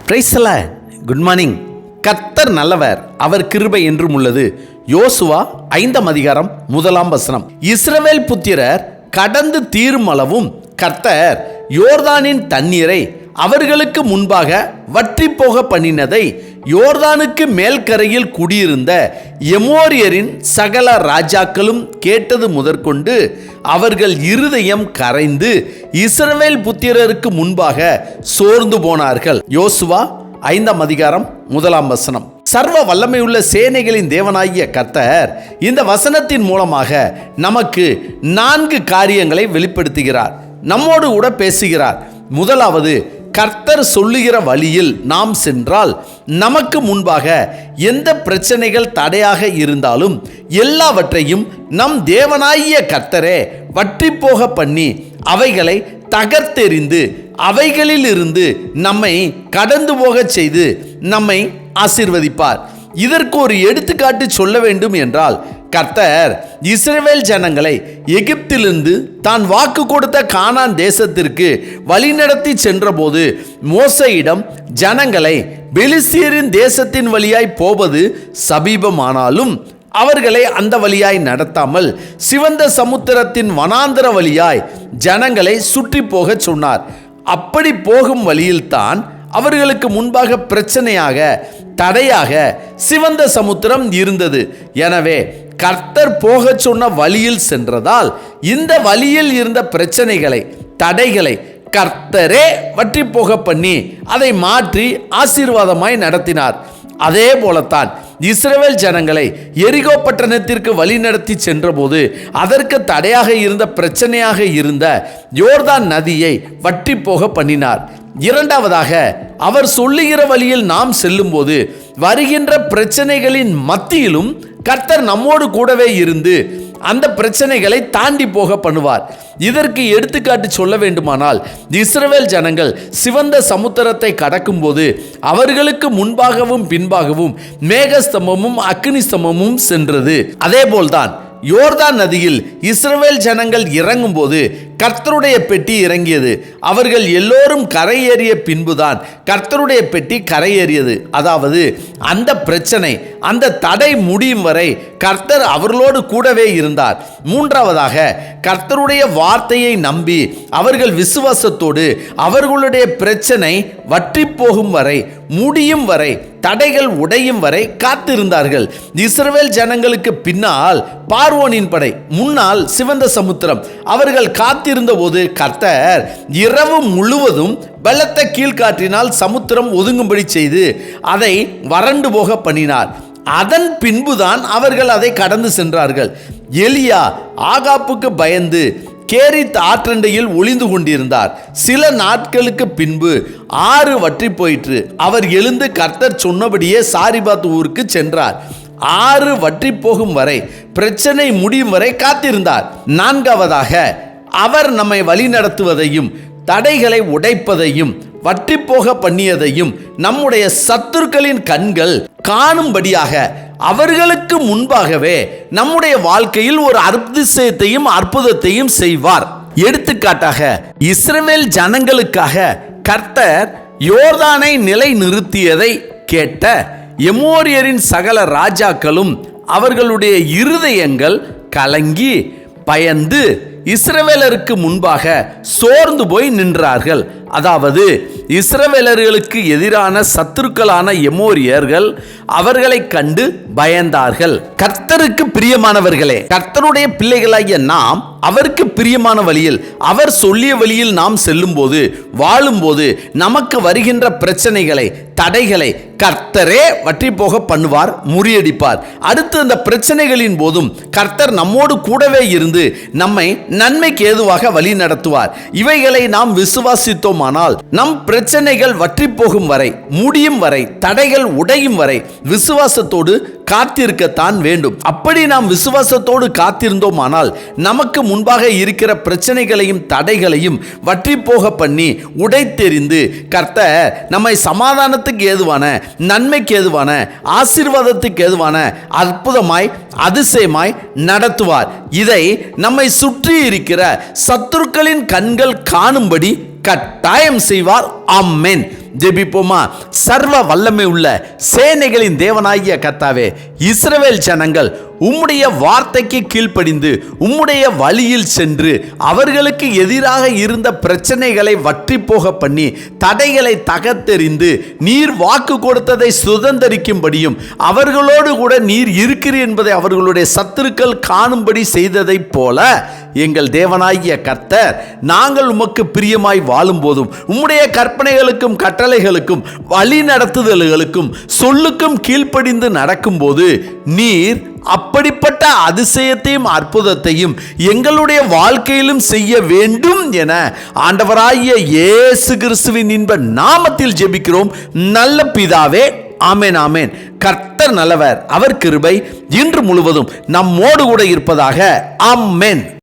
Praise the Lord. Good morning. கர்த்தர் நல்லவர், அவர் கிருபை என்றும் உள்ளது. யோசுவா 5ஆம் அதிகாரம் 1ஆம் வசனம். இஸ்ரவேல் புத்திரர் கடந்து தீரும் அளவும் கர்த்தர் யோர்தானின் தண்ணீரை அவர்களுக்கு முன்பாக வற்றி போக பண்ணினதை யோர்தானுக்கு மேல்கரையில் குடியிருந்த எமோரியரின் சகல ராஜாக்களும் கேட்டது முதற்கொண்டு அவர்கள் இருதயம் கரைந்து இஸ்ரவேல் புத்திரருக்கு முன்பாக சோர்ந்து போனார்கள். யோசுவா 5ஆம் அதிகாரம் 1ஆம் வசனம். சர்வ வல்லமையுள்ள சேனைகளின் தேவனாகிய கர்த்தர் இந்த வசனத்தின் மூலமாக நமக்கு 4 காரியங்களை வெளிப்படுத்துகிறார். நம்மோடு கூட பேசுகிறார். முதலாவது, கர்த்தர் சொல்லுகிற வழியில் நாம் சென்றால் நமக்கு முன்பாக எந்த பிரச்சனைகள் தடையாக இருந்தாலும் எல்லாவற்றையும் நம் தேவனாகிய கர்த்தரே வற்றி போக பண்ணி அவைகளை தகர்த்தெறிந்து அவைகளில் இருந்து நம்மை கடந்து போக செய்து நம்மை ஆசீர்வதிப்பார். இதற்கு ஒரு எடுத்துக்காட்டு சொல்ல வேண்டும் என்றால், கர்த்தர் இஸ்ரவேல் ஜனங்களை எகிப்திலிருந்து தான் வாக்கு கொடுத்த கானான் தேசத்திற்கு வழிநடத்தி சென்றபோது மோசேயிடம் ஜனங்களை பெலிஸ்தியரின் தேசத்தின் வழியாய் போவது சபீபமானாலும் அவர்களை அந்த வழியாய் நடத்தாமல் சிவந்த சமுத்திரத்தின் வனாந்தர வழியாய் ஜனங்களை சுற்றி போக சொன்னார். அப்படி போகும் வழியில்தான் அவர்களுக்கு முன்பாக பிரச்சனையாக தடையாக சிவந்த சமுத்திரம் இருந்தது. எனவே கர்த்தர் போக சொன்ன வழியில் சென்றதால் இந்த வழியில் இருந்த பிரச்சனைகளை தடைகளை கர்த்தரே வற்றி போக பண்ணி அதை மாற்றி ஆசீர்வாதமாய் நடத்தினார். அதே போலத்தான் இஸ்ரவேல் ஜனங்களை எரிகோ பட்டணத்திற்கு வழி நடத்தி சென்றபோது அதற்கு தடையாக இருந்த பிரச்சனையாக இருந்த யோர்தான் நதியை வற்றி போக பண்ணினார். இரண்டாவதாக, அவர் சொல்லுகிற வழியில் நாம் செல்லும்போது வருகின்ற பிரச்சனைகளின் மத்தியிலும் கர்த்தர் நம்மோடு கூடவே இருந்து அந்த பிரச்சனைகளை தாண்டி போக பண்ணுவார். இதற்கு எடுத்துக்காட்டு சொல்ல வேண்டுமானால், இஸ்ரவேல் ஜனங்கள் சிவந்த சமுத்திரத்தை கடக்கும் போது அவர்களுக்கு முன்பாகவும் பின்பாகவும் மேகஸ்தம்பமும் அக்னி ஸ்தம்பமும் சென்றது. அதேபோல்தான் யோர்தான் நதியில் இஸ்ரவேல் ஜனங்கள் இறங்கும் போது கர்த்தருடைய பெட்டி இறங்கியது. அவர்கள் எல்லோரும் கரையேறிய பின்புதான் கர்த்தருடைய பெட்டி கரையேறியது. அதாவது அந்த பிரச்சனை அந்த தடை முடியும் வரை கர்த்தர் அவர்களோடு கூடவே இருந்தார். மூன்றாவதாக, கர்த்தருடைய வார்த்தையை நம்பி அவர்கள் விசுவாசத்தோடு அவர்களுடைய பிரச்சனை வற்றி போகும் வரை முடியும் வரை தடைகள் உடையும் வரை காத்திருந்தார்கள். இஸ்ரவேல் ஜனங்களுக்கு பின்னால் பார்வோனின் படை, முன்னால் சிவந்த சமுத்திரம். அவர்கள் காத்திருந்த போது கர்த்தர் இரவு முழுவதும் பலத்த கீழ்காற்றினால் சமுத்திரம் ஒதுங்கும்படி செய்து அதை வறண்டு போக பண்ணினார். அதன் பின்புதான் அவர்கள் அதை கடந்து சென்றார்கள். எலியா ஆகாப்புக்கு பயந்து கேரித் ஆற்றண்டையில் ஒளிந்து கொண்டிருந்தார். சில நாட்களுக்கு பின்பு ஆறு வற்றி போயிற்று. அவர் எழுந்து கர்த்தர் சொன்னபடியே சாரிபாத் ஊருக்கு சென்றார். ஆறு வற்றி போகும் வரை பிரச்சனை முடியும் வரை காத்திருந்தார். நான்காவதாக, அவர் நம்மை வழி நடத்துவதையும் தடைகளை உடைப்பதையும் வற்றி போக பண்ணியதையும் நம்முடைய சத்துருக்களின் கண்கள் காணும்படியாக அவர்களுக்கு முன்பாகவே நம்முடைய வாழ்க்கையில் ஒரு அதிசயத்தையும் அற்புதத்தையும் செய்வார். எடுத்துக்காட்டாக, இஸ்ரவேல் ஜனங்களுக்காக கர்த்தர் யோர்தானை நிலை நிறுத்தியதை கேட்ட எமோரியரின் சகல ராஜாக்களும் அவர்களுடைய இருதயங்கள் கலங்கி பயந்து இஸ்ரவேலருக்கு முன்பாக சோர்ந்து போய் நின்றார்கள். அதாவது இஸ்ரவேலர்களுக்கு எதிரான சத்துருக்களான எமோரியர்கள் அவர்களை கண்டு பயந்தார்கள். கர்த்தருக்கு பிரியமானவர்களே, கர்த்தருடைய பிள்ளைகளாகிய நாம் அவருக்கு பிரியமான வழியில் அவர் சொல்லிய வழியில் நாம் செல்லும் போது வாழும்போது நமக்கு வருகின்ற பிரச்சனைகளை தடைகளை கர்த்தரே வற்றி போக பண்ணுவார், முறியடிப்பார். அடுத்து அந்த பிரச்சனைகளின் போதும் கர்த்தர் நம்மோடு கூடவே இருந்து நம்மை நன்மைக்கு ஏதுவாக வழி நடத்துவார். இவைகளை நாம் விசுவாசித்தோமானால் நம் பிரச்சனைகள் வற்றி போகும் வரை முடியும் வரை தடைகள் உடையும் வரை விசுவாசத்தோடு காத்திருக்கத்தான் வேண்டும். அப்படி நாம் விசுவாசத்தோடு காத்திருந்தோமானால் நமக்கு முன்பாக இருக்கிற பிரச்சனைகளையும் தடைகளையும் வற்றி போக பண்ணி உடைத்தெறிந்து கர்த்தர் நம்மை சமாதானத்துக்கு ஏதுவான நன்மைக்கு ஏதுவான ஆசீர்வாதத்துக்கு ஏதுவான அற்புதமாய் அதிசயமாய் நடத்துவார். இதை நம்மை சுற்றி இருக்கிற சத்துருக்களின் கண்கள் காணும்படி கட்டாயம் செய்வார். ஆமென். ஜெபிப்போமா. சர்வ வல்லமை உள்ள சேனைகளின் தேவனாகிய கர்த்தாவே, இஸ்ரவேல் ஜனங்கள் உம்முடைய வார்த்தைக்கு கீழ்ப்படிந்து உம்முடைய வழியில் சென்று அவர்களுக்கு எதிராக இருந்த பிரச்சனைகளை வற்றி போக பண்ணி தடைகளை தகர்த்தெறிந்து நீர் வாக்கு கொடுத்ததை சுதந்தரிக்கும்படியும் அவர்களோடு கூட நீர் இருக்கிறீர் என்பதை அவர்களுடைய சத்துருக்கள் காணும்படி செய்ததைப் போல எங்கள் தேவனாகிய கர்த்தர், நாங்கள் உமக்கு பிரியமாய் வாழும் போதும் உம்முடைய கற்பனைகளுக்கும் கட்டளைகளுக்கும் வழி நடத்துதல்களுக்கும் சொல்லுக்கும் கீழ்ப்படிந்து நடக்கும்போது நீர் அப்படிப்பட்ட அதிசயத்தையும் அற்புதத்தையும் எங்களுடைய வாழ்க்கையிலும் செய்ய வேண்டும் என ஆண்டவராகிய இயேசு கிறிஸ்துவின் இன்ப நாமத்தில் ஜெபிக்கிறோம் நல்ல பிதாவே. ஆமென், ஆமென். கர்த்தர் நல்லவர், அவர் கிருபை இன்று முழுவதும் நம்மோடு கூட இருப்பதாக. ஆமென்.